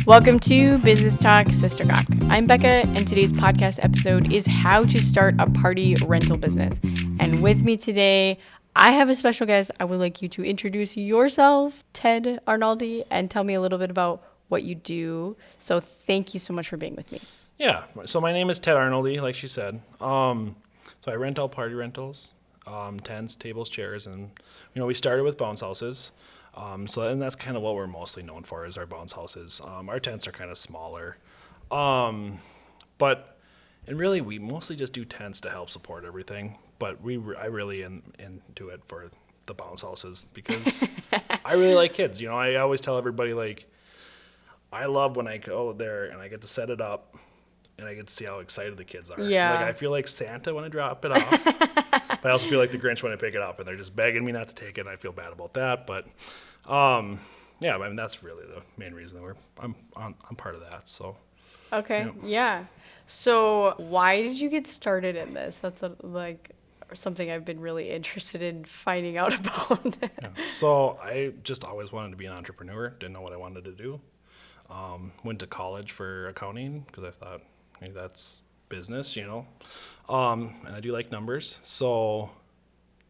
Welcome to Business Talk Sister Cock. I'm Becca, and today's podcast episode is how to start a party rental business. And with me today, I have a special guest. I would like you to introduce yourself, Ted Arnoldy, and tell me a little bit about what you do. So thank you so much for being with me. Yeah, so my name is Ted Arnoldy, like she said. So I rent all party rentals, tents, tables, chairs, and we started with bounce houses. And that's kind of what we're mostly known for is our bounce houses. Our tents are kind of smaller, and really we mostly just do tents to help support everything. But I really am into it for the bounce houses because I really like kids. I always tell everybody I love when I go there and I get to set it up. And I get to see how excited the kids are. Yeah. I feel like Santa when I drop it off. But I also feel like the Grinch when I pick it up. And they're just begging me not to take it. And I feel bad about that. But, that's really the main reason that I'm part of that. So. Okay. Yeah. So why did you get started in this? That's something I've been really interested in finding out about. Yeah. So I just always wanted to be an entrepreneur. Didn't know what I wanted to do. Went to college for accounting because I thought, hey, that's business, and I do like numbers. So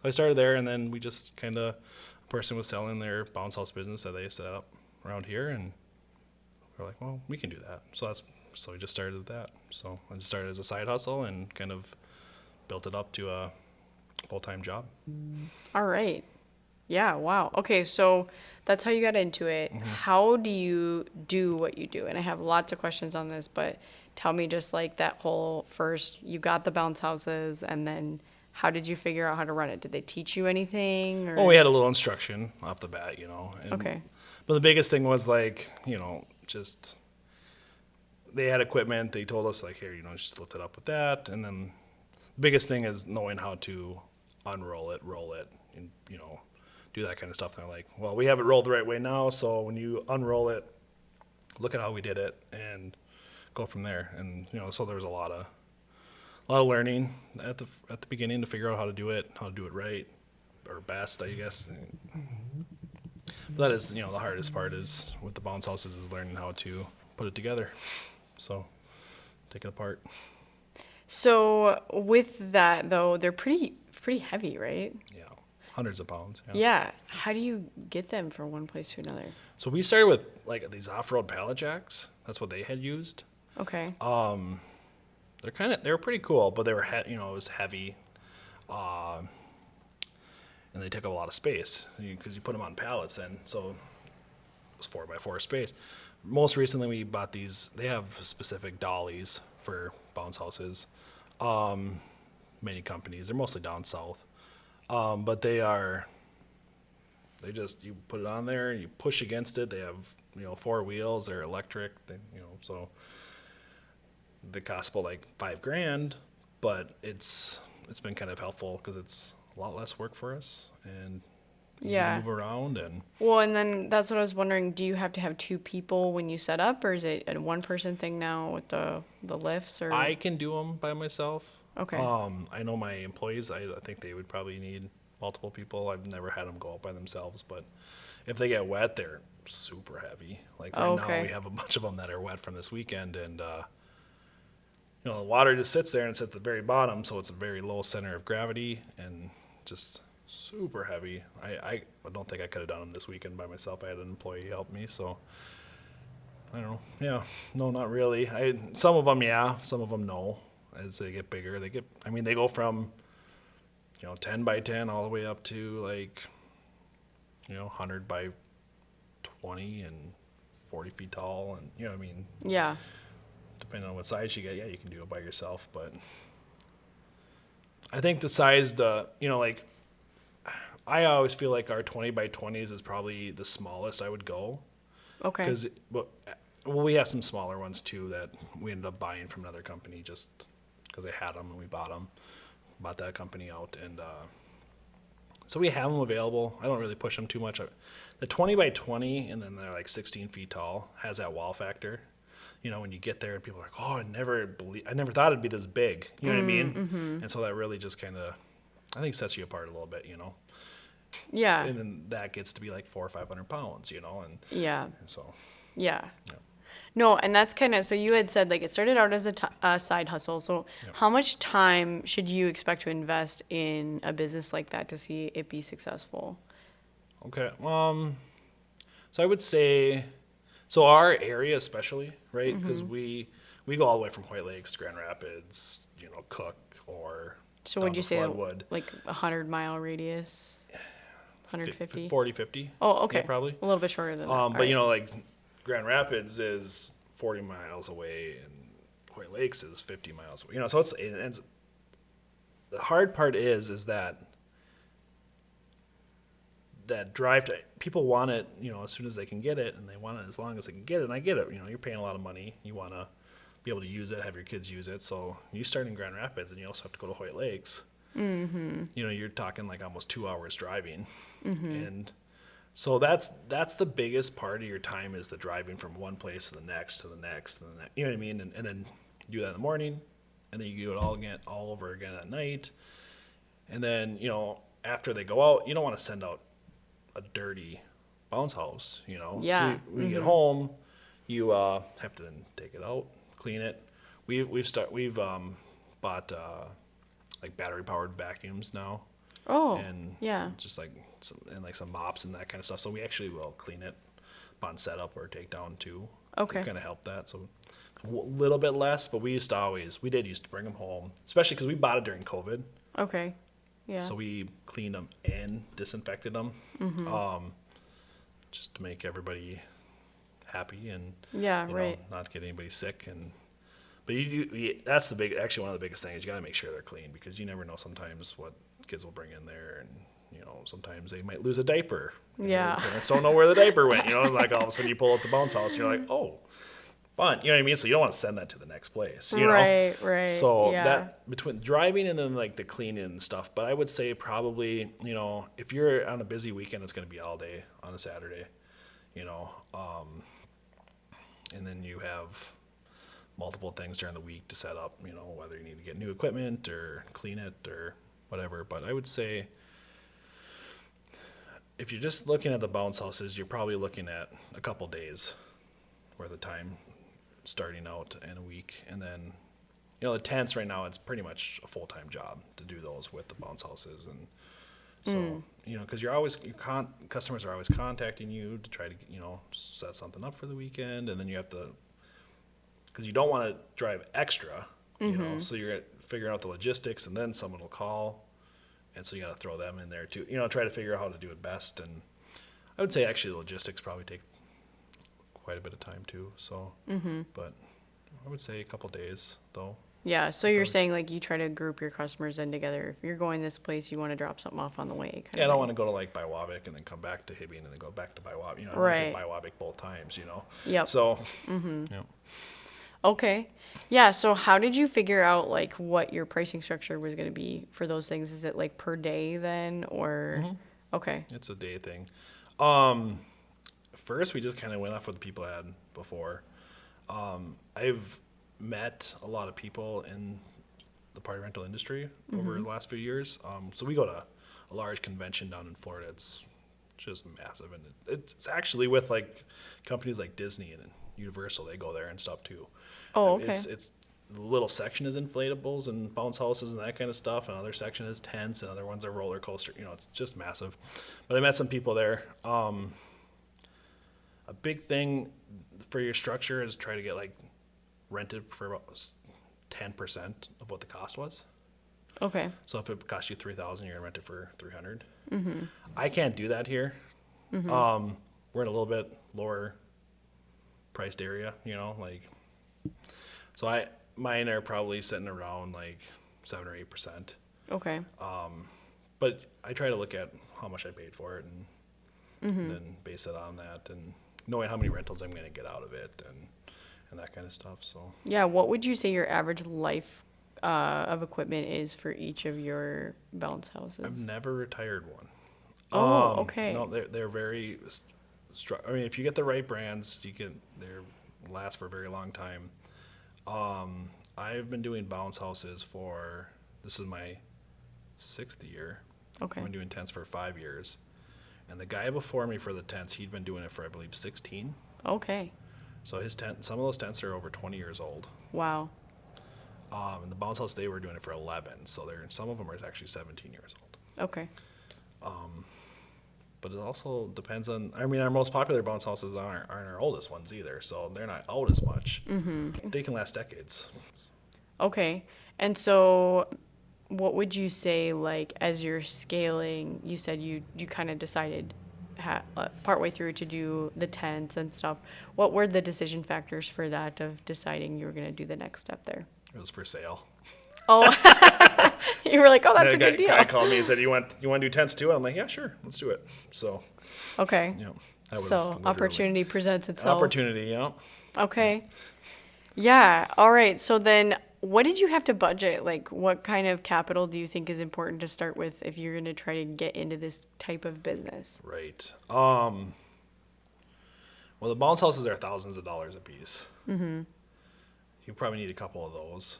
I started there, and then we just a person was selling their bounce house business that they set up around here, and we're like, well, we can do that. So we just started with that. So I just started as a side hustle and kind of built it up to a full-time job. All right. Yeah, wow. Okay, so that's how you got into it. Mm-hmm. How do you do what you do? And I have lots of questions on this, but tell me just that whole first, you got the bounce houses, and then how did you figure out how to run it? Did they teach you anything? Or? Well, we had a little instruction off the bat, Okay. But the biggest thing was just they had equipment. They told us here, just lift it up with that. And then the biggest thing is knowing how to unroll it, roll it, and, do that kind of stuff. And they're like, well, we have it rolled the right way now, so when you unroll it, look at how we did it and go from there. And so there was a lot of learning at the beginning to figure out how to do it right or best, I guess. But that is the hardest part is with the bounce houses is learning how to put it together. So take it apart. So with that though, they're pretty heavy, right? Yeah. Hundreds of pounds. Yeah. How do you get them from one place to another? So we started with these off-road pallet jacks. That's what they had used. Okay. They're pretty cool, but they were it was heavy, and they took up a lot of space because you put them on pallets. And so it was 4x4 space. Most recently, we bought these. They have specific dollies for bounce houses. Many companies. They're mostly down south. But you put it on there, you push against it. They have, 4 wheels, they're electric, so they cost about $5,000, but it's been kind of helpful because it's a lot less work for us and easy to move around. And then that's what I was wondering. Do you have to have 2 people when you set up, or is it a one-person thing now with the lifts? Or I can do them by myself. Okay. I know my employees, I think they would probably need multiple people. I've never had them go out by themselves, but if they get wet, they're super heavy. Now we have a bunch of them that are wet from this weekend, and the water just sits there and it's at the very bottom, so it's a very low center of gravity and just super heavy. I don't think I could have done them this weekend by myself. I had an employee help me, so I don't know. Yeah, no, not really. Some of them, yeah, some of them, no. As they get bigger, they go from 10 by 10 all the way up to 100 by 20 and 40 feet tall, and Yeah. Depending on what size you get, yeah, you can do it by yourself. But I think the size, I always feel like our 20 by 20s is probably the smallest I would go. Okay. Because we have some smaller ones too that we ended up buying from another company just because they had them and we bought that company out, and so we have them available. I don't really push them too much. The 20 by 20, and then they're 16 feet tall, has that wow factor. When you get there and people are like, oh, I never thought it'd be this big. You know what I mean? Mm-hmm. And so that really just kind of, I think, sets you apart a little bit. Yeah. And then that gets to be 400 or 500 pounds. And yeah. so. Yeah. No, and that's kind of, so you had said like it started out as a side hustle. So Yep. how much time should you expect to invest in a business like that to see it be successful? Okay. So I would say, so our area especially, right? Because we go all the way from White Lakes to Grand Rapids, Cook or So down would you to say Floodwood. like 100-mile radius, 150? 40, 50. Oh, Yeah, okay. probably. A little bit shorter than that. All But right. like Grand Rapids is 40 miles away and White Lakes is 50 miles away. So it's the hard part is that drive to people want it, as soon as they can get it, and they want it as long as they can get it. And I get it. You're paying a lot of money. You want to be able to use it, have your kids use it. So you start in Grand Rapids, and you also have to go to White Lakes. Mm-hmm. You're talking like almost 2 hours driving, and so that's the biggest part of your time is the driving from one place to the next to the next to the next. You know what I mean? And then you do that in the morning, and then you do it all over again at night. And then after they go out, you don't want to send out a dirty bounce house, Yeah. So when you get home, you have to then take it out, clean it. We've bought like battery powered vacuums now, Oh, and yeah. just like some mops and that kind of stuff. So we actually will clean it on setup or take down too. Okay. To kind of help that. So a little bit less, but we used to bring them home, especially because we bought it during COVID. Okay. Yeah. So we cleaned them and disinfected them, just to make everybody happy and Yeah, right. not get anybody sick. But that's actually one of the biggest things. You got to make sure they're clean because you never know sometimes what kids will bring in there, and sometimes they might lose a diaper. Yeah. Parents don't know where the diaper went. Like all of a sudden you pull out the bounce house, and you're like, oh. Fun, you know what I mean? So you don't want to send that to the next place, Right. So Yeah. that between driving and then like the cleaning and stuff. But I would say probably, if you're on a busy weekend, it's going to be all day on a Saturday, and then you have multiple things during the week to set up, whether you need to get new equipment or clean it or whatever. But I would say if you're just looking at the bounce houses, you're probably looking at a couple days worth of time starting out in a week. And then, the tents right now, it's pretty much a full-time job to do those with the bounce houses. And so, because customers are always contacting you to try to, set something up for the weekend. And then you have to, because you don't want to drive extra, so you're figuring out the logistics and then someone will call. And so you got to throw them in there too, try to figure out how to do it best. And I would say actually the logistics probably take quite a bit of time too. So, but I would say a couple days though. Yeah. So you're saying like you try to group your customers in together. If you're going this place, you want to drop something off on the way. Yeah, I don't want to go to like Biwabic and then come back to Hibbing and then go back to Biwabic. I Right. want to hit Biwabic both times. Yep. So, Okay. Yeah. So how did you figure out like what your pricing structure was going to be for those things? Is it like per day then or? Okay. it's a day thing. First, we just kind of went off what the people had before. I've met a lot of people in the party rental industry over the last few years. So we go to a large convention down in Florida. It's just massive, and it's actually with like companies like Disney and Universal. They go there and stuff too. Oh, okay. It's the little section is inflatables and bounce houses and that kind of stuff. Another section is tents, and other ones are roller coaster. It's just massive. But I met some people there. A big thing for your structure is try to get like rented for about 10% of what the cost was. Okay. So if it cost you $3,000, you're gonna rent it for $300. I can't do that here. We're in a little bit lower priced area, so mine are probably sitting around like 7 or 8%. Okay. But I try to look at how much I paid for it and then base it on that and knowing how many rentals I'm going to get out of it and that kind of stuff. So Yeah. What would you say your average life of equipment is for each of your bounce houses? I've never retired one. Oh, okay. No, they're very. I mean, if you get the right brands, they last for a very long time. I've been doing bounce houses this is my 6th year. Okay. I've been doing tents for 5 years, and the guy before me for the tents, he'd been doing it for I believe 16. Okay. So his tent, some of those tents are over 20 years old. Wow. And the bounce house, they were doing it for 11. So some of them are actually 17 years old. Okay. But it also depends on, I mean, our most popular bounce houses aren't our oldest ones either. So they're not out as much. Mm-hmm. They can last decades. Okay. And so what would you say, like, as you're scaling, you said you kind of decided partway through to do the tents and stuff. What were the decision factors for that, of deciding you were going to do the next step there? It was for sale. Oh, you were like, oh, that's a good deal. Guy called me and said, you want to do tents too? I'm like, yeah, sure, let's do it. So, okay. you know, that was So opportunity presents itself. Opportunity, yeah. Okay. Yeah. All right. So then what did you have to budget? Like, what kind of capital do you think is important to start with if you're going to try to get into this type of business? Right. Well, the bounce houses are thousands of dollars a piece. Mm-hmm. You probably need a couple of those.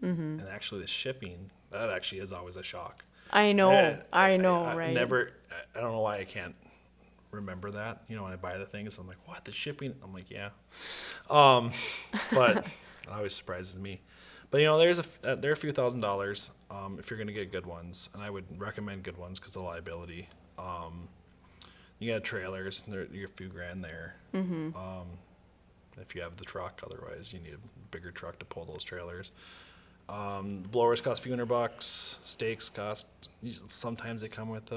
Mm-hmm. And actually the shipping, that actually is always a shock. I know, I right? I don't know why I can't remember that. You know, when I buy the things, I'm like, what, the shipping? I'm like, yeah. But it always surprises me. But, you know, there are a few $1,000s if you're going to get good ones. And I would recommend good ones because of the liability. You got trailers, you're a few grand there. Mm-hmm. If you have the truck, otherwise you need a bigger truck to pull those trailers. Blowers cost a few $100. Stakes cost, sometimes they come with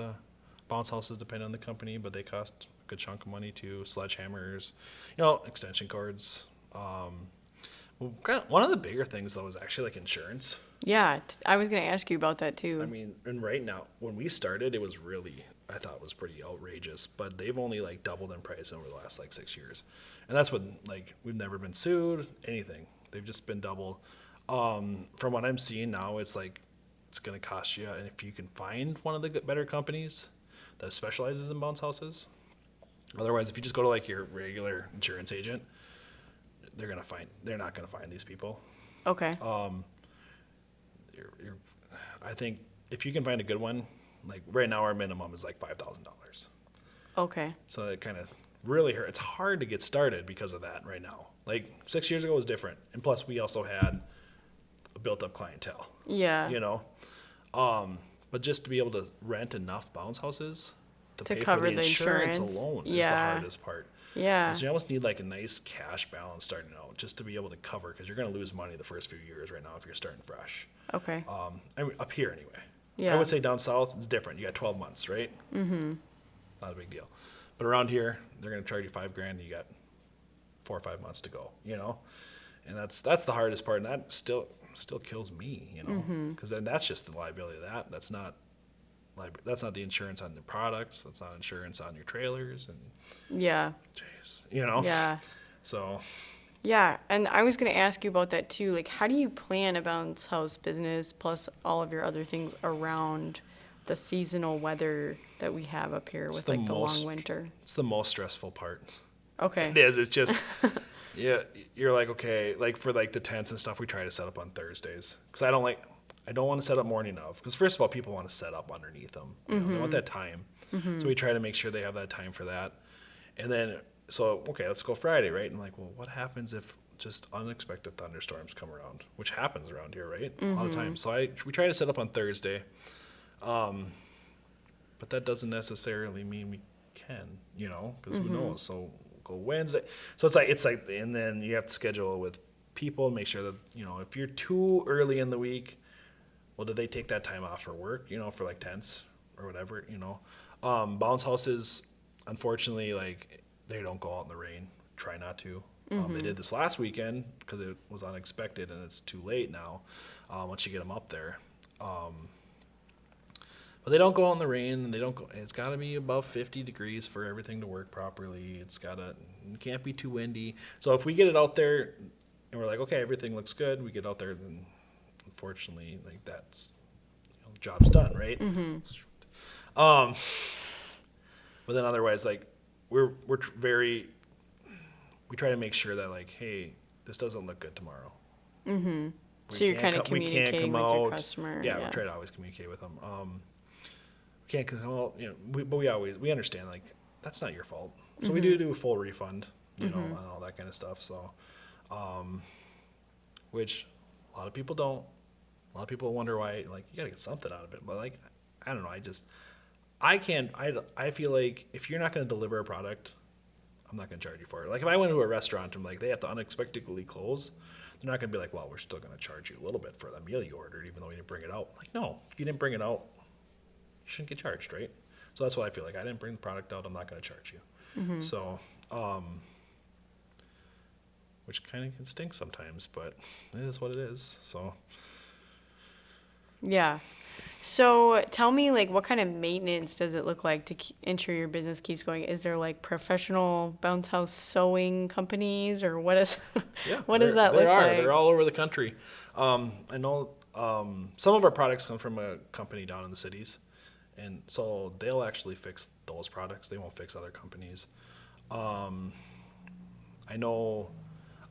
bounce houses, depending on the company, but they cost a good chunk of money too. Sledgehammers, you know, extension cords. One of the bigger things though is actually like insurance. Yeah, I was going to ask you about that too. I mean, and right now, when we started, I thought it was pretty outrageous, but they've only like doubled in price over the last like 6 years. And that's when, like, we've never been sued, anything. They've just been double. From what I'm seeing now, it's like, it's going to cost you, and if you can find one of the better companies that specializes in bounce houses. Otherwise, if you just go to like your regular insurance agent, they're not going to find these people. Okay. I think if you can find a good one, like right now our minimum is like $5,000. Okay. So it kind of really hurt. It's hard to get started because of that right now. Like 6 years ago was different. And plus we also had a built up clientele. Yeah. You know? But just to be able to rent enough bounce houses to pay cover for the insurance alone is the hardest part. Yeah. And so you almost need like a nice cash balance starting out just to be able to cover, because you're going to lose money the first few years right now if you're starting fresh. Okay. I mean, up here anyway. Yeah. I would say down south it's different. You got 12 months, right? Mm-hmm. Not a big deal. But around here, they're going to charge you $5,000 and you got 4 or 5 months to go, you know? And that's the hardest part, and that still kills me, you know? Because then that's just the liability of that. That's not the insurance on the products. That's not insurance on your trailers. And yeah. Jeez, you know? Yeah. So. Yeah, and I was going to ask you about that too. Like, how do you plan a bounce house business plus all of your other things around the seasonal weather that we have up here with like the long winter? It's the most stressful part. Okay. It is. It's just, yeah, you're like, okay, like for like the tents and stuff, we try to set up on Thursdays because I don't want to set up morning of, because first of all, people want to set up underneath them. You know, they want that time. Mm-hmm. So we try to make sure they have that time for that. And then, so, okay, let's go Friday, right? And like, well, what happens if just unexpected thunderstorms come around, which happens around here, right? Mm-hmm. A lot of times. So we try to set up on Thursday. But that doesn't necessarily mean we can, you know, because who knows? So go Wednesday. So it's like, and then you have to schedule with people and make sure that, you know, if you're too early in the week, well, do they take that time off for work, you know, for like tents or whatever, you know? Bounce houses, unfortunately, like they don't go out in the rain. Try not to. They did this last weekend because it was unexpected and it's too late now once you get them up there. But they don't go out in the rain. They don't go. It's got to be above 50 degrees for everything to work properly. It can't be too windy. So if we get it out there and we're like, okay, everything looks good, we get out there, then unfortunately, like that's, you know, the job's done, right? Mm-hmm. But then otherwise, like we try to make sure that like, hey, this doesn't look good tomorrow. Mm-hmm. So you're kind of communicating with your customer. Yeah, we try to always communicate with them. We can't come out, you know, but we understand like that's not your fault. So we do a full refund. you know, and all that kind of stuff. So, which a lot of people don't. A lot of people wonder why, like, you got to get something out of it. But, like, I don't know. I feel like if you're not going to deliver a product, I'm not going to charge you for it. Like, if I went to a restaurant and, like, they have to unexpectedly close, they're not going to be like, well, we're still going to charge you a little bit for the meal you ordered, even though you didn't bring it out. Like, no, if you didn't bring it out, you shouldn't get charged, right? So that's why I feel like I didn't bring the product out, I'm not going to charge you. So, which kind of can stink sometimes, but it is what it is. So, Yeah. So tell me, like, what kind of maintenance does it look like to ensure your business keeps going? Is there like professional bounce house sewing companies, or what is yeah, what does that look like? They're all over the country. I know some of our products come from a company down in the cities, and so they'll actually fix those products. They won't fix other companies. I know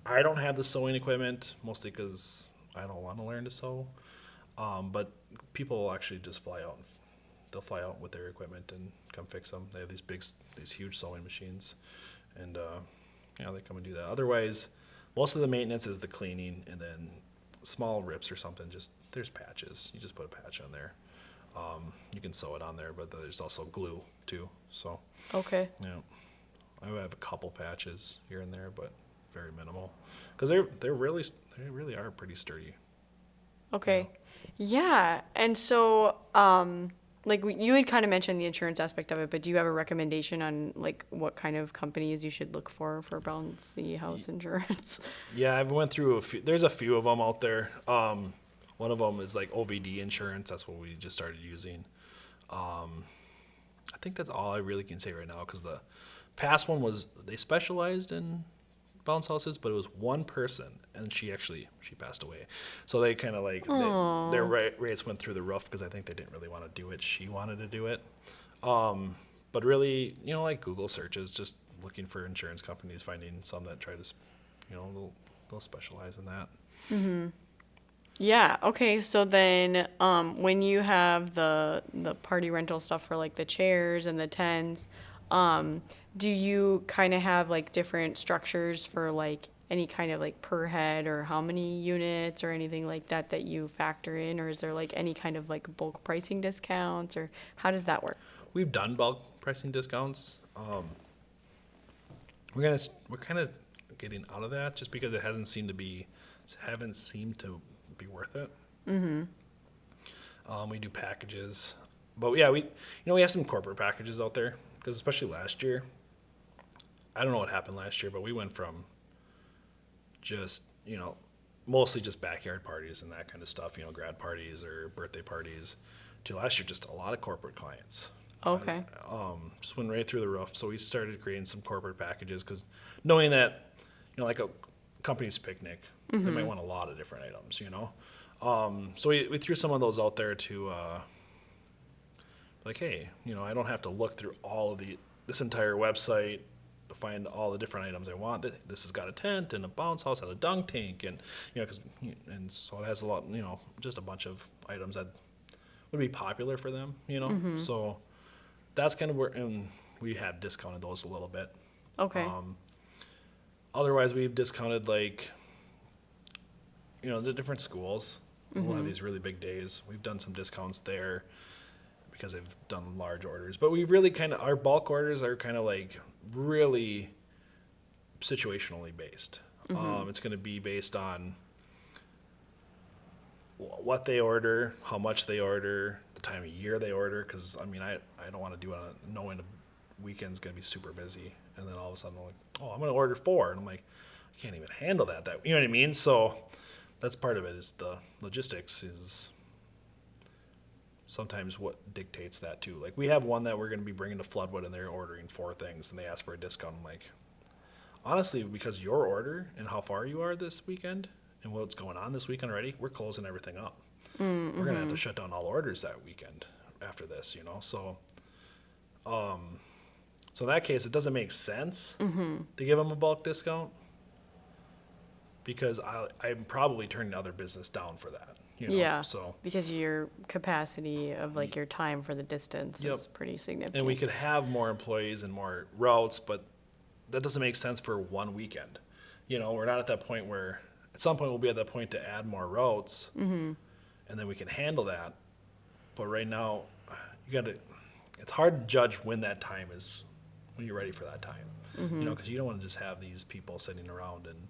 I don't have the sewing equipment, mostly because I don't want to learn to sew. But people will actually just fly out. They'll fly out with their equipment and come fix them. They have these huge sewing machines, and they come and do that. Otherwise, most of the maintenance is the cleaning, and then small rips or something. Just there's patches. You just put a patch on there. You can sew it on there, but there's also glue too. So Okay. yeah, I have a couple patches here and there, but very minimal because they really are pretty sturdy. Okay. Yeah. And so, like you had kind of mentioned the insurance aspect of it, but do you have a recommendation on like what kind of companies you should look for bouncy house insurance? Yeah, I've went through a few. There's a few of them out there. One of them is like OVD insurance. That's what we just started using. I think that's all I really can say right now because the past one was they specialized in bounce houses, but it was one person, and she passed away. So they kind of like their rates went through the roof because I think they didn't really want to do it. She wanted to do it, but really, like Google searches, just looking for insurance companies, finding some that try to, they'll specialize in that. Yeah. Okay. So then, when you have the party rental stuff for like the chairs and the tents, do you kind of have like different structures for like any kind of like per head or how many units or anything like that you factor in, or is there like any kind of like bulk pricing discounts, or how does that work? We've done bulk pricing discounts. We're kind of getting out of that just because it haven't seemed to be worth it. We do packages, but yeah, we have some corporate packages out there because especially last year, I don't know what happened last year, but we went from just mostly just backyard parties and that kind of stuff, grad parties or birthday parties, to last year just a lot of corporate clients. Okay. Just went right through the roof. So we started creating some corporate packages because knowing that, like a company's picnic, they might want a lot of different items, So we threw some of those out there to, like, hey, I don't have to look through all of this entire website to find all the different items I want. This has got a tent and a bounce house and a dunk tank, and and so it has a lot, just a bunch of items that would be popular for them, So that's kind of where, and we have discounted those a little bit. Okay. Otherwise, we've discounted like, the different schools. We'll have these really big days. We've done some discounts there because they've done large orders. But we really our bulk orders are kind of like really situationally based. It's going to be based on what they order, how much they order, the time of year they order. Because, I don't want to do it knowing the weekend's going to be super busy. And then all of a sudden, I'm like, oh, I'm going to order 4. And I'm like, I can't even handle that. You know what I mean? So that's part of it is the logistics is sometimes what dictates that too. Like we have one that we're going to be bringing to Floodwood and they're ordering 4 things and they ask for a discount. I'm like, honestly, because your order and how far you are this weekend and what's going on this weekend already, we're closing everything up. We're going to have to shut down all orders that weekend after this, So, so in that case, it doesn't make sense to give them a bulk discount because I'm probably turning other business down for that. Yeah. So because your capacity of like your time for the distance is pretty significant. And we could have more employees and more routes, but that doesn't make sense for one weekend. We're not at that point where at some point we'll be at that point to add more routes, and then we can handle that. But right now, it's hard to judge when that time is, when you're ready for that time. Because you don't want to just have these people sitting around, and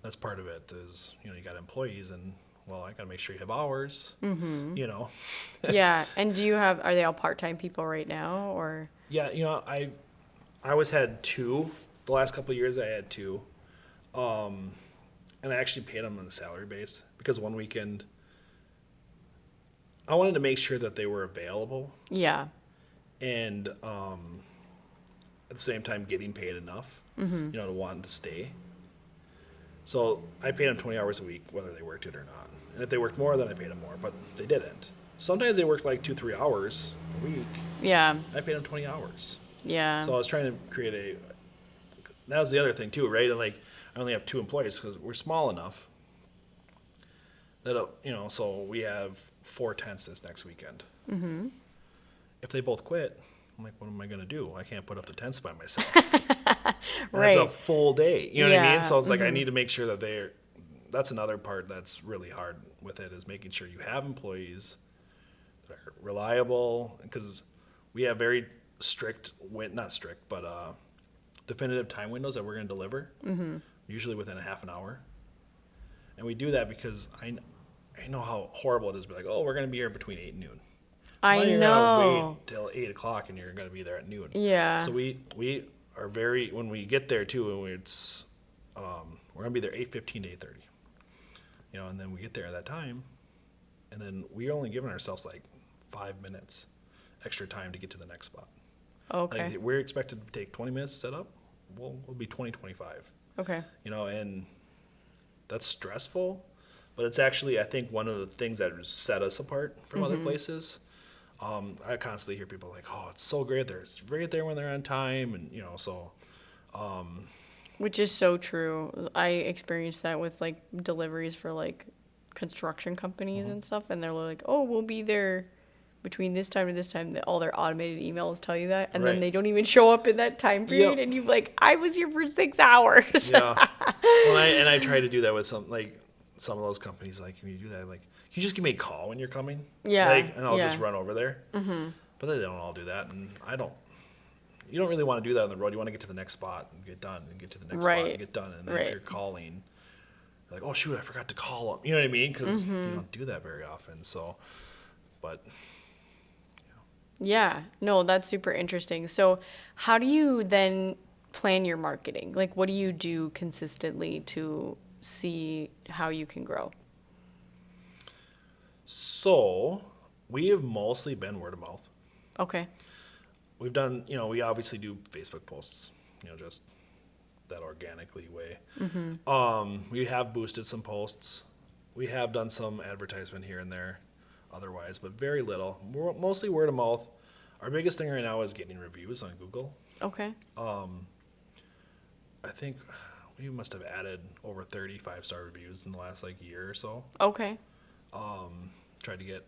that's part of it is, you got employees, and well, I got to make sure you have hours, Yeah. And are they all part-time people right now, or? Yeah, I always had two. The last couple of years I had two. And I actually paid them on the salary base because one weekend I wanted to make sure that they were available. Yeah. And at the same time getting paid enough, to want to stay. So I paid them 20 hours a week, whether they worked it or not. And if they worked more, then I paid them more, but they didn't. Sometimes they worked like 2-3 hours a week. Yeah. I paid them 20 hours. Yeah. So I was trying to create that was the other thing too, right? And like, I only have 2 employees because we're small enough that, so we have 4 tents this next weekend. Mm-hmm. If they both quit, I'm like, what am I going to do? I can't put up the tents by myself. Right. It's a full day. You know what I mean? So it's like, I Mm-hmm. need to make sure that that's another part that's really hard with it, is making sure you have employees that are reliable, because we have very strict, not strict, but definitive time windows that we're going to deliver, usually within a half an hour. And we do that because I know how horrible it is to be like, oh, we're going to be here between 8 and noon. I You're know. going to wait till 8 o'clock and you're going to be there at noon. Yeah. So we are very, when we get there too, and we're going to be there 8:15 to 8:30. And then we get there at that time, and then we're only giving ourselves like 5 minutes extra time to get to the next spot. Okay. Like, we're expected to take 20 minutes to set up. We'll be 25. Okay. And that's stressful, but it's actually, I think, one of the things that set us apart from other places. I constantly hear people like, oh, it's so great there. It's right there when they're on time. And, so. Which is so true. I experienced that with like deliveries for like construction companies and stuff. And they're like, oh, we'll be there between this time and this time. All their automated emails tell you that. And then Right. they don't even show up in that time period. Yep. And you're like, I was here for 6 hours. Yeah. Well, I try to do that with some of those companies. Like, when you do that, like, can you just give me a call when you're coming? Yeah. And I'll just run over there. Mm-hmm. But they don't all do that, and you don't really want to do that on the road. You want to get to the next spot and get done, and get to the next spot and get done. And then if you're calling, you're like, oh shoot, I forgot to call them. You know what I mean? Because you don't do that very often. So, but. Yeah. No, that's super interesting. So how do you then plan your marketing? Like, what do you do consistently to see how you can grow? So we have mostly been word of mouth. Okay. We've done, we obviously do Facebook posts, just that organically way. Mm-hmm. We have boosted some posts. We have done some advertisement here and there otherwise, but very little. Mostly word of mouth. Our biggest thing right now is getting reviews on Google. Okay. I think we must have added over 30 5-star reviews in the last year or so. Okay.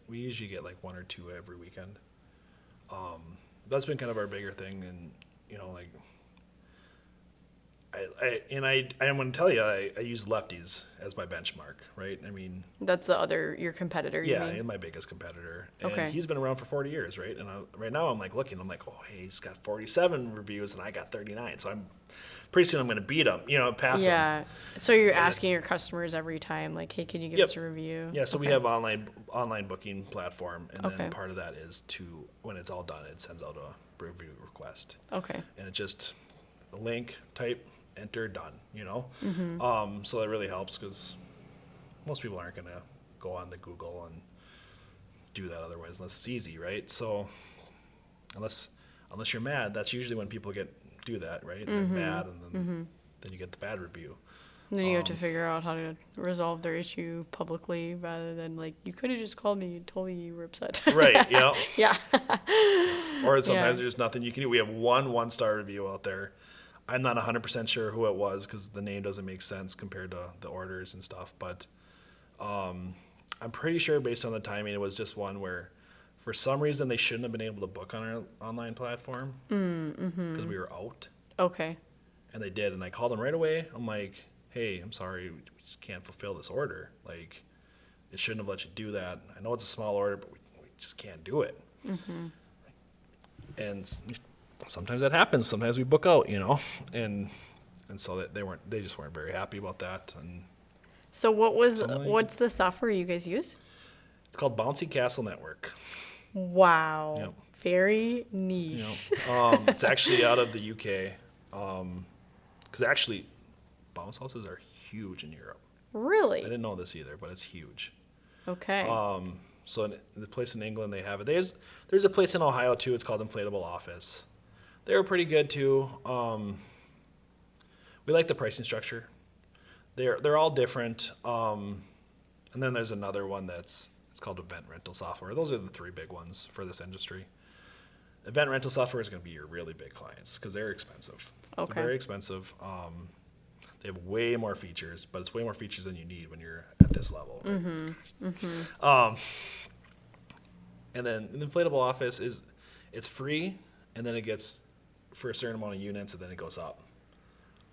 We usually get 1 or 2 every weekend. That's been kind of our bigger thing, and I'm going to tell you, I use Lefties as my benchmark, right? I mean, That's your competitor, you mean? he's my biggest competitor. And Okay. he's been around for 40 years, right? And right now I'm looking, oh, hey, he's got 47 reviews and I got 39. So pretty soon I'm going to beat him, pass him. Yeah. So you're asking your customers every time, like, hey, can you give Yep. us a review? Yeah, so we have online booking platform, and Okay. then part of that is when it's all done, it sends out a review request. Okay. And it's just a link, type, enter, done, Mm-hmm. So that really helps, because most people aren't going to go on the Google and do that otherwise, unless it's easy, right? So unless you're mad, that's usually when people do that, right? They're mad, and then you get the bad review. And then you have to figure out how to resolve their issue publicly rather than you could have just called me and told me you were upset. Right, yeah. Yeah. Or sometimes there's nothing you can do. We have one-star review out there. I'm not 100% sure who it was, because the name doesn't make sense compared to the orders and stuff. But I'm pretty sure, based on the timing, it was just one where, for some reason, they shouldn't have been able to book on our online platform because we were out. Okay. And they did, and I called them right away. I'm like, hey, I'm sorry, we just can't fulfill this order. Like, it shouldn't have let you do that. I know it's a small order, but we just can't do it. And sometimes that happens. Sometimes we book out, and so they just weren't very happy about that. And So what's the software you guys use? it's called Bouncy Castle Network. Wow. Yep. Very niche. It's actually out of the UK. Because actually, bounce houses are huge in Europe. Really? I didn't know this either, but it's huge. Okay. So in the place in England, they have it. There's a place in Ohio too. It's called Inflatable Office. They were pretty good too. We like the pricing structure. They're all different. And then there's another one it's called Event Rental Software. Those are the three big ones for this industry. Event rental software is going to be your really big clients because they're expensive. Okay. They're very expensive. They have way more features, but it's way more features than you need when you're at this level. Right? And then the inflatable office it's free, and then it gets for a certain amount of units, and then it goes up.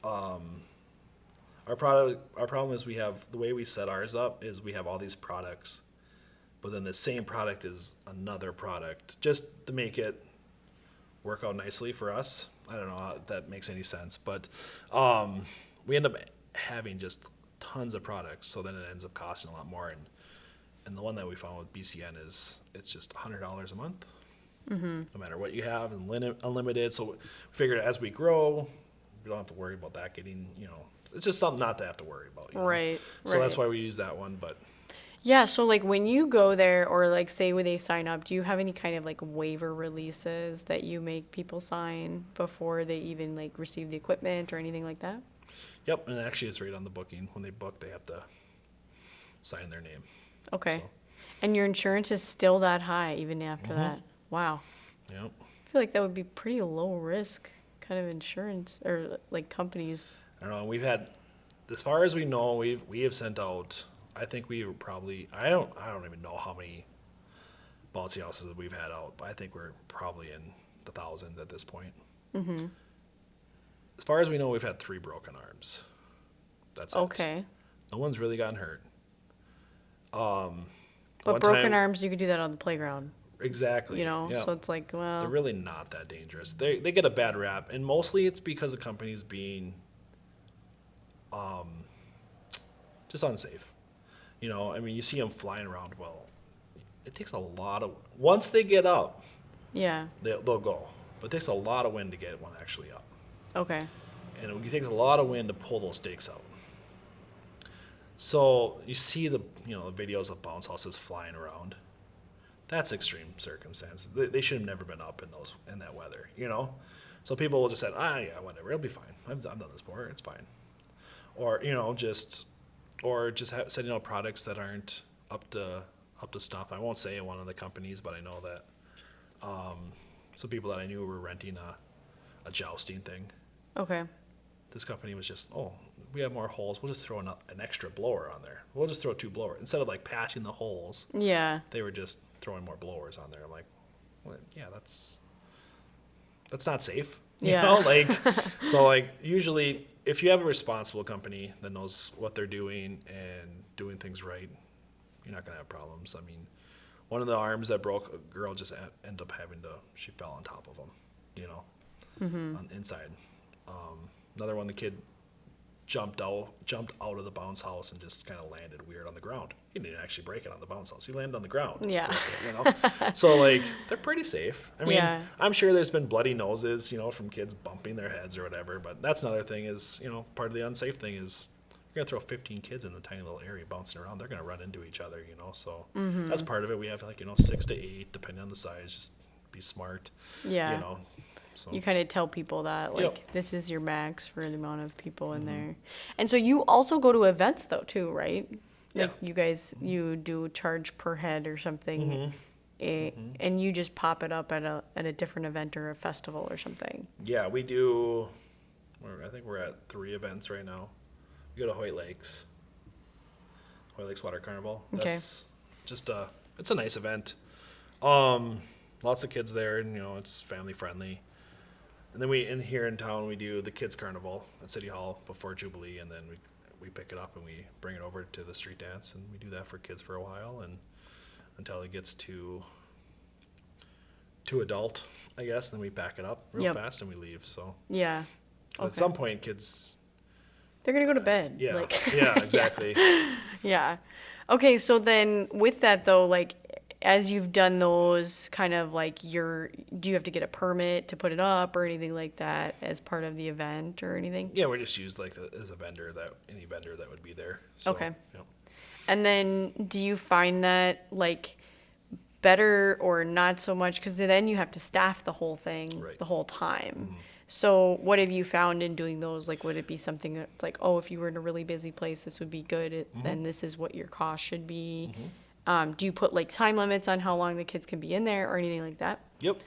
Our problem is the way we set ours up is we have all these products, but then the same product is another product just to make it work out nicely for us. I don't know how that makes any sense, but we end up having just tons of products, so then it ends up costing a lot more. And the one that we found with BCN it's just $100 a month, no matter what you have, and unlimited. So we figured as we grow, we don't have to worry about that getting, it's just something not to have to worry about. Right. So that's why we use that one, but. Yeah, so like when you go there or like say when they sign up, do you have any kind of like waiver releases that you make people sign before they even like receive the equipment or anything like that? Yep, and actually it's right on the booking. When they book, they have to sign their name. Okay. So. And your insurance is still that high even after that? Wow. Yep. I feel like that would be pretty low risk kind of insurance or like companies. I don't know. We've had, as far as we know, we have sent out. I think we were probably. I don't even know how many bouncy houses we've had out, but I think we're probably in the thousands at this point. As far as we know, we've had 3 broken arms. That's it. Okay. No one's really gotten hurt. But broken arms, you could do that on the playground. Exactly. So it's like, well. They're really not that dangerous. They get a bad rap, and mostly it's because the company's being just unsafe. You see them flying around. Well, it takes a lot of, once they get up, Yeah. they'll go. But it takes a lot of wind to get one actually up. Okay. And it takes a lot of wind to pull those stakes out. So you see the videos of bounce houses flying around. That's extreme circumstance. They should have never been up in that weather, So people will just say, yeah, whatever, it'll be fine. I've done this before, it's fine. Or setting out products that aren't up to stuff. I won't say one of the companies, but I know that some people that I knew were renting a jousting thing. Okay. This company was just, we have more holes. We'll just throw an extra blower on there. We'll just throw 2 blowers. Instead of like patching the holes, Yeah. they were just throwing more blowers on there. I'm like, well, yeah, that's not safe. Yeah. So usually if you have a responsible company that knows what they're doing and doing things right, you're not going to have problems. I mean, one of the arms that broke, a girl just ended up she fell on top of them, on the inside. Another one, the kid jumped out of the bounce house and just kind of landed weird on the ground. He didn't actually break it on the bounce house. He landed on the ground. Yeah. So they're pretty safe. I mean, Yeah. I'm sure there's been bloody noses, from kids bumping their heads or whatever, but that's another thing is, part of the unsafe thing is you're going to throw 15 kids in a tiny little area bouncing around. They're going to run into each other, so that's part of it. We have 6 to 8, depending on the size, just be smart. Yeah. So. You kind of tell people that, Yep. This is your max for the amount of people in there. And so you also go to events, though, too, right? Yeah. You do charge per head or something, and you just pop it up at a different event or a festival or something. Yeah, we do. I think we're at 3 events right now. We go to Hoyt Lakes Water Carnival. Okay. That's just it's a nice event. Lots of kids there, and it's family friendly. And then in here in town, we do the kids carnival at City Hall before Jubilee, and then we pick it up and we bring it over to the street dance, and we do that for kids for a while, and until it gets to adult, I guess. Then we back it up real fast and we leave. So yeah, at some point, kids they're gonna go to bed. Yeah, like, yeah, exactly. Yeah. Okay, so then with that though, like as you've done those, kind of like do you have to get a permit to put it up or anything like that as part of the event or anything? Yeah, we're just used like as a vendor, any vendor that would be there. So, Okay. Yeah. And then do you find that like better or not so much? Because then you have to staff the whole thing Right. the whole time. Mm-hmm. So what have you found in doing those? Like, would it be something that's like, oh, if you were in a really busy place, this would be good. Then this is what your cost should be. Do you put like time limits on how long the kids can be in there or anything like that? Yep.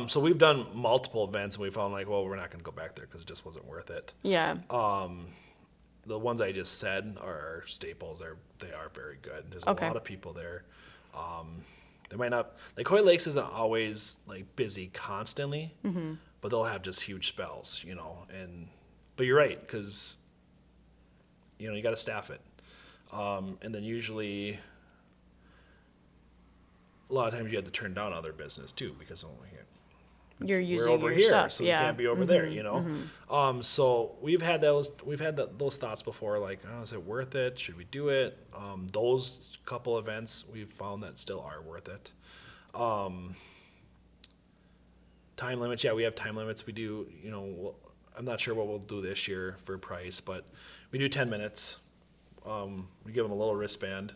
So we've done multiple events, and we found like, well, we're not going to go back there because it just wasn't worth it. Yeah. The ones I just said are staples. They are very good. There's Okay. a lot of people there. They might not like Hoy Lakes isn't always like busy constantly, but they'll have just huge spells, but you're right, because you got to staff it, and then usually a lot of times you have to turn down other business too because You're using we're over your here, stuff. so Yeah. we can't be over there, So we've had those thoughts before, like, oh, is it worth it? Should we do it? Those couple events we've found that still are worth it. Time limits, yeah, we have time limits. We do, I'm not sure what we'll do this year for price, but we do 10 minutes. We give them a little wristband,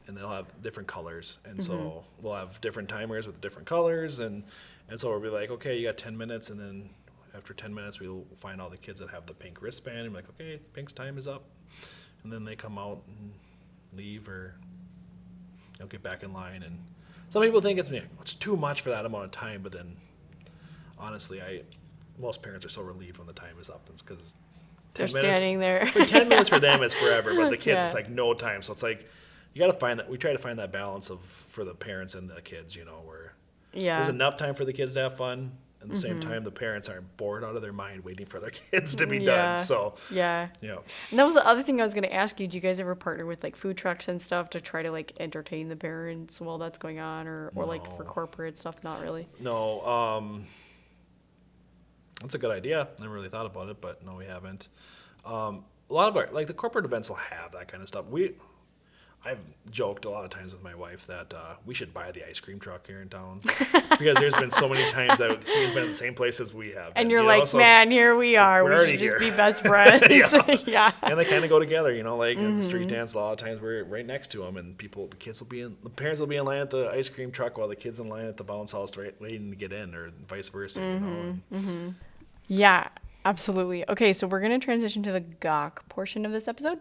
and they'll have different colors. And so we'll have different timers with different colors. And so we'll be like, okay, you got 10 minutes. And then after 10 minutes, we'll find all the kids that have the pink wristband. And be like, okay, pink's time is up. And then they come out and leave or get back in line. And some people think it's too much for that amount of time. But then, honestly, most parents are so relieved when the time is up. It's because They're standing there. For 10 minutes for them, it's forever. But the kids, Yeah. it's like no time. So it's like, you got to find that. We try to find that balance for the parents and the kids, where there's enough time for the kids to have fun. At the same time, the parents aren't bored out of their mind waiting for their kids to be done. So, yeah. Yeah. And that was the other thing I was going to ask you. Do you guys ever partner with like food trucks and stuff to try to like entertain the parents while that's going on, or like for corporate stuff? Not really. No. That's a good idea. Never really thought about it, but no, we haven't. A lot of our, like the corporate events will have that kind of stuff. I've joked a lot of times with my wife that we should buy the ice cream truck here in town because there's been so many times that he's been in the same place as we have. And you're like, so man, here we are. We should just be best friends. Yeah. And they kind of go together, like in the street dance. A lot of times we're right next to them, and the parents will be in line at the ice cream truck while the kids in line at the bounce house waiting to get in, or vice versa. Yeah, absolutely. Okay, so we're going to transition to the gawk portion of this episode.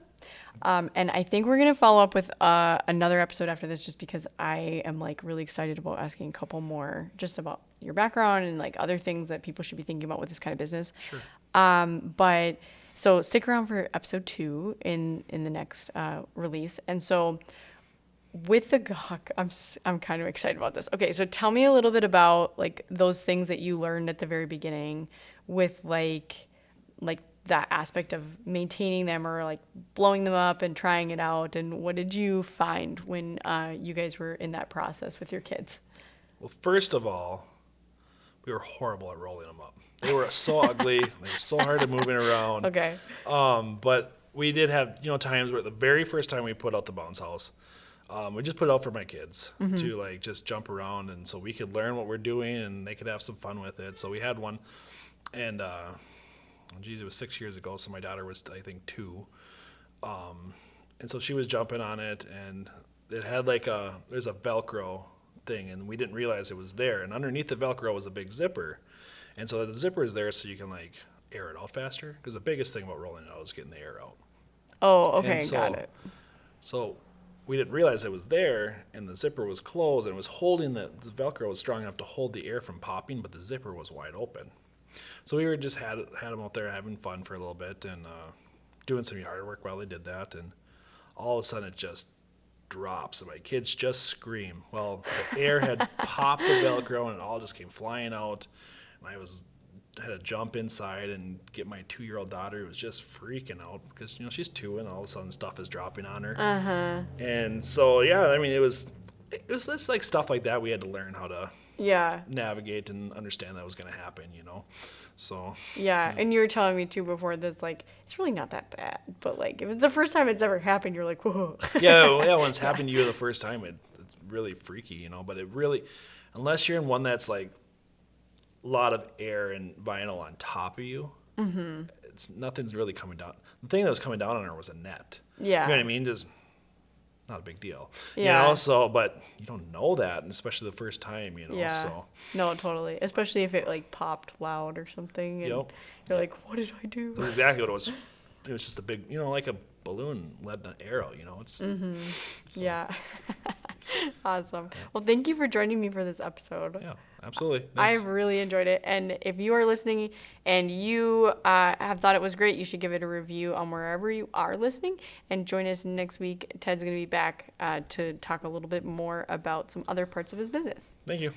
And I think we're going to follow up with another episode after this just because I am like really excited about asking a couple more just about your background and like other things that people should be thinking about with this kind of business. Sure. But so stick around for episode 2 in the next release. And so with the gawk, I'm kind of excited about this. Okay, so tell me a little bit about like those things that you learned at the very beginning with like that aspect of maintaining them or like blowing them up and trying it out. And what did you find when you guys were in that process with your kids? Well, first of all, we were horrible at rolling them up. They were so ugly. They were so hard at moving around. Okay. But we did have, times where the very first time we put out the bounce house, we just put it out for my kids to like just jump around, and so we could learn what we're doing and they could have some fun with it. So we had one, and it was 6 years ago, so my daughter was I think 2, and so she was jumping on it, and it had like there's a Velcro thing, and we didn't realize it was there, and underneath the Velcro was a big zipper, and so the zipper is there so you can like air it out faster, because the biggest thing about rolling it out is getting the air out. Oh, okay, got it. So we didn't realize it was there, and the zipper was closed, and it was holding the Velcro was strong enough to hold the air from popping, but the zipper was wide open. So we were just had them out there having fun for a little bit and doing some yard work while they did that, and all of a sudden it just drops, and my kids just scream. Well, the air had popped the Velcro, and it all just came flying out, and I was had to jump inside and get my 2-year-old daughter, who was just freaking out because, she's 2 and all of a sudden stuff is dropping on her. Uh-huh. And so, yeah, I mean, it was just like stuff like that we had to learn how to navigate and understand that was going to happen, So. Yeah, and you were telling me too before this, like, it's really not that bad. But, like, if it's the first time it's ever happened, you're like, whoa. Yeah, when it's happened to you the first time, it's really freaky, But it really, unless you're in one that's, like, a lot of air and vinyl on top of you, nothing's really coming down. The thing that was coming down on her was a net. Yeah. You know what I mean? Just not a big deal. Yeah. So, but you don't know that, and especially the first time, Yeah. So. No, totally. Especially if it, like, popped loud or something. And you're like, what did I do? That's exactly what it was. It was just a big, like a balloon led an arrow, It's. So. Yeah. Awesome. Well, thank you for joining me for this episode. Yeah, absolutely. I've really enjoyed it. And if you are listening and you have thought it was great, you should give it a review on wherever you are listening. And join us next week. Ted's going to be back to talk a little bit more about some other parts of his business. Thank you.